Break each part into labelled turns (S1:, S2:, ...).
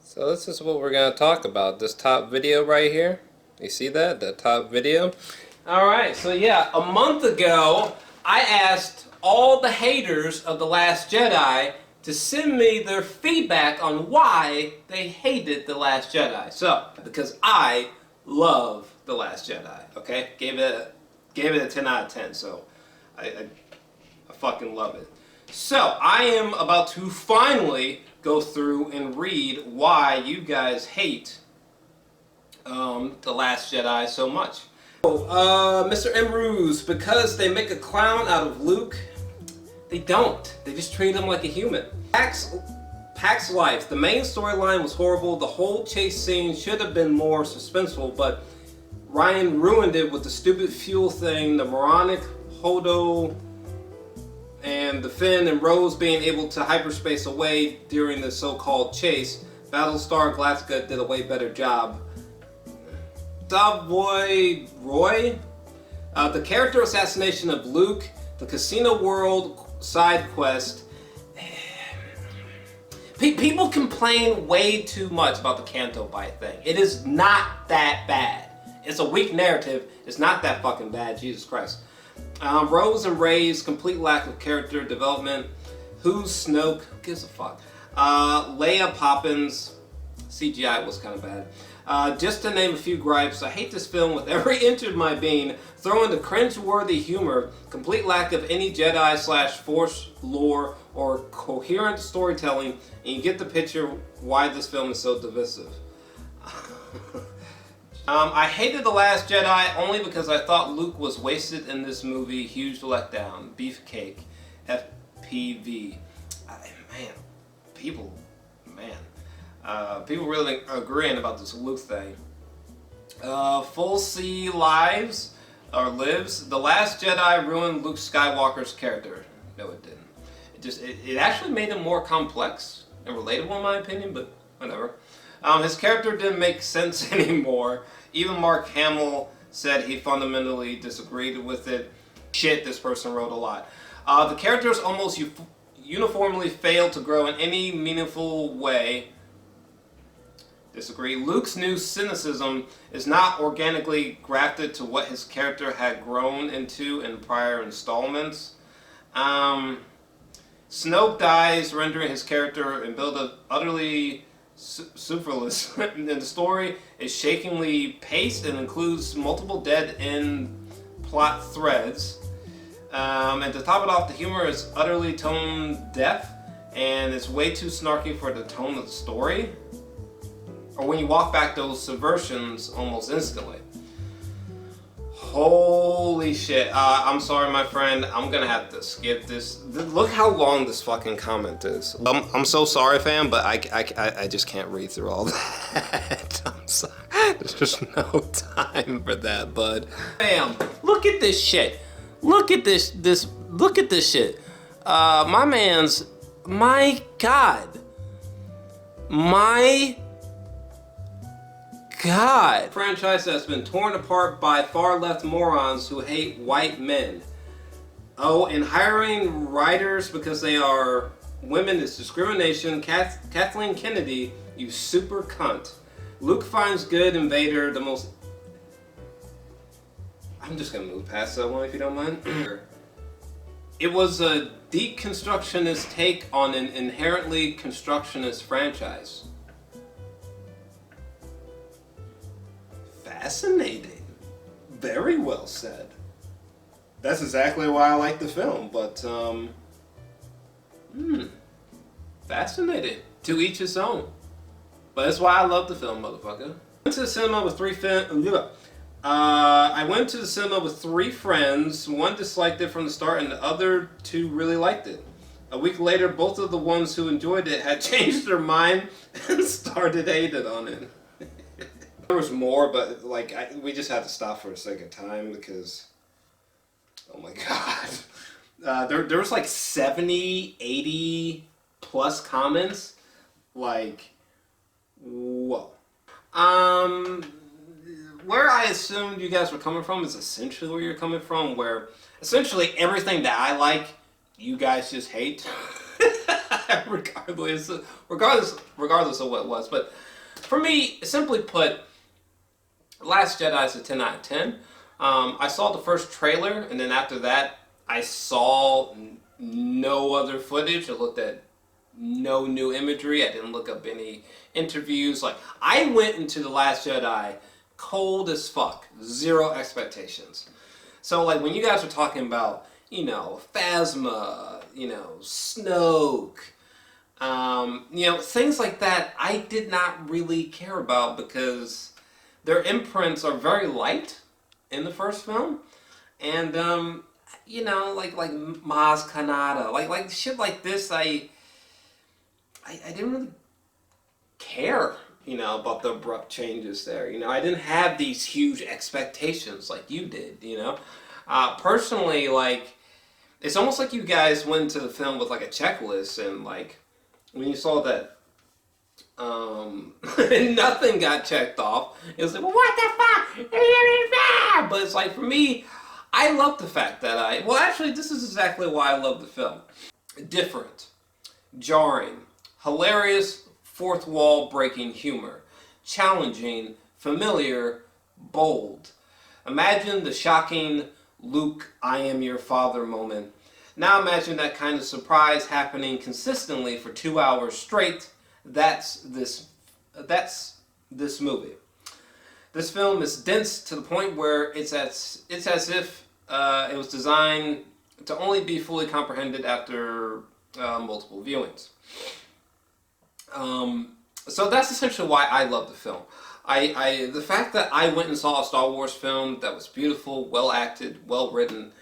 S1: So this is what we're going to talk about, this top video right here. You see that? The top video? Alright, so yeah, a month ago, I asked all the haters of The Last Jedi to send me their feedback on why they hated The Last Jedi. So, because I love The Last Jedi, okay? Gave it a 10 out of 10, so I fucking love it. So, I am about to finally go through and read why you guys hate The Last Jedi so much. Mr. Ambrose, because they make a clown out of Luke, they don't. They just treat him like a human. Pack's life. The main storyline was horrible. The whole chase scene should have been more suspenseful, but Rian ruined it with the stupid fuel thing, the moronic Hodo, and the Finn and Rose being able to hyperspace away during the so-called chase. Battlestar Galactica did a way better job. Savoy Roy, the character assassination of Luke, the Casino World side quest. People complain way too much about the Canto Bite thing. It is not that bad. It's a weak narrative. It's not that fucking bad, Jesus Christ. Rose and Rey's complete lack of character development. Who's Snoke? Who gives a fuck? Leia Poppins. CGI was kind of bad. Just to name a few gripes, I hate this film with every inch of my being. Throw in the cringe-worthy humor, complete lack of any Jedi/Force lore or coherent storytelling, and you get the picture why this film is so divisive. I hated The Last Jedi only because I thought Luke was wasted in this movie. Huge letdown. Beefcake. FPV. People really agreeing about this Luke thing. Full C Lives, or Lives. The Last Jedi ruined Luke Skywalker's character. No, it didn't. It actually made him more complex and relatable in my opinion, but whatever. His character didn't make sense anymore. Even Mark Hamill said he fundamentally disagreed with it. Shit, this person wrote a lot. The characters almost uniformly failed to grow in any meaningful way. Disagree. Luke's new cynicism is not organically grafted to what his character had grown into in prior installments. Snoke dies, rendering his character and build up utterly superfluous. And the story is shakingly paced and includes multiple dead-end plot threads. And to top it off, the humor is utterly tone-deaf, and it's way too snarky for the tone of the story. Or when you walk back those subversions almost instantly. Holy shit. I'm sorry, my friend. I'm gonna have to skip this. Look how long this fucking comment is. I'm so sorry, fam, but I just can't read through all that. I'm sorry. There's just no time for that, bud. Bam. Look at this shit. Look at this look at this shit. My God. My God. Franchise that's been torn apart by far-left morons who hate white men. Oh, and hiring writers because they are women is discrimination. Kathleen Kennedy, you super cunt. Luke finds good in Vader the most... I'm just gonna move past that one if you don't mind. It was a deconstructionist take on an inherently constructionist franchise. Fascinating. Very well said. That's exactly why I like the film, but, fascinating. To each his own. But that's why I love the film, motherfucker. I went to the cinema with three friends. One disliked it from the start, and the other two really liked it. A week later, both of the ones who enjoyed it had changed their mind and started hating on it. There was more, but we just had to stop for the sake of time because, oh my God. There was like 70, 80 plus comments. Like, whoa. Where I assumed you guys were coming from is essentially where you're coming from, where essentially everything that I like, you guys just hate. regardless of what it was. But for me, simply put, Last Jedi is a 10 out of 10. I saw the first trailer, and then after that, I saw no other footage. I looked at no new imagery. I didn't look up any interviews. Like, I went into The Last Jedi cold as fuck. Zero expectations. So, like, when you guys are talking about, you know, Phasma, you know, Snoke, you know, things like that, I did not really care about because their imprints are very light in the first film. And, you know, like Maz Kanata, like shit like this, I didn't really care, you know, about the abrupt changes there. You know, I didn't have these huge expectations like you did, you know. Personally, like, it's almost like you guys went into the film with like a checklist, and like when you saw that nothing got checked off, it was like, well, what the fuck? But it's like, for me, I love the fact that well, actually, this is exactly why I love the film. Different, jarring, hilarious, fourth wall breaking humor, challenging, familiar, bold. Imagine the shocking Luke, I am your father moment. Now imagine that kind of surprise happening consistently for 2 hours straight. That's this movie. This film is dense to the point where it's as if it was designed to only be fully comprehended after multiple viewings. So that's essentially why I love the film. The fact that I went and saw a Star Wars film that was beautiful, well acted, well written,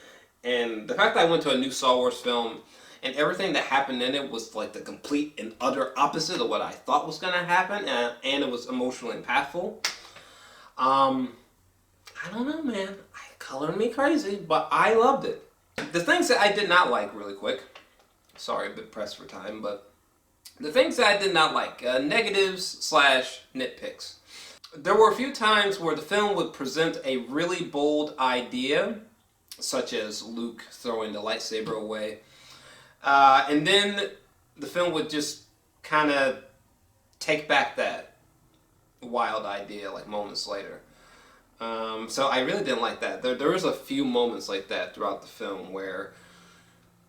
S1: and the fact that I went to a new Star Wars film and everything that happened in it was like the complete and utter opposite of what I thought was going to happen, and it was emotionally impactful. I don't know, man. It colored me crazy, but I loved it. The things that I did not like, really quick. Sorry, a bit pressed for time, but the things that I did not like, negatives / nitpicks. There were a few times where the film would present a really bold idea, such as Luke throwing the lightsaber away, and then the film would just kind of take back that wild idea like moments later. So I really didn't like that. There was a few moments like that throughout the film where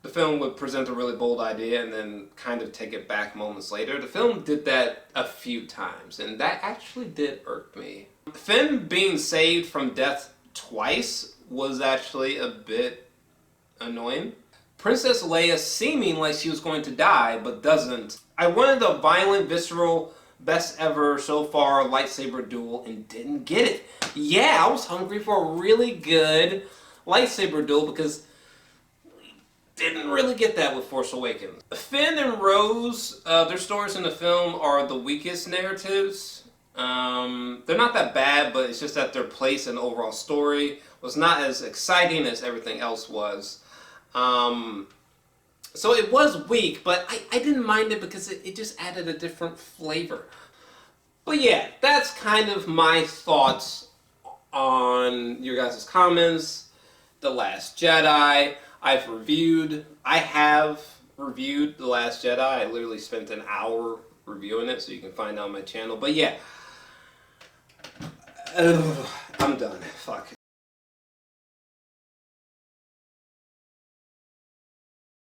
S1: the film would present a really bold idea and then kind of take it back moments later. The film did that a few times, and that actually did irk me. Finn being saved from death twice was actually a bit annoying. Princess Leia seeming like she was going to die, but doesn't. I wanted a violent, visceral, best ever so far lightsaber duel and didn't get it. Yeah, I was hungry for a really good lightsaber duel because didn't really get that with Force Awakens. Finn and Rose, their stories in the film are the weakest narratives. They're not that bad, but it's just that their place and overall story was not as exciting as everything else was. So it was weak, but I didn't mind it because it just added a different flavor. But yeah, that's kind of my thoughts on your guys' comments. The Last Jedi. I have reviewed The Last Jedi. I literally spent an hour reviewing it, so you can find it on my channel. But yeah, I'm done. Fuck.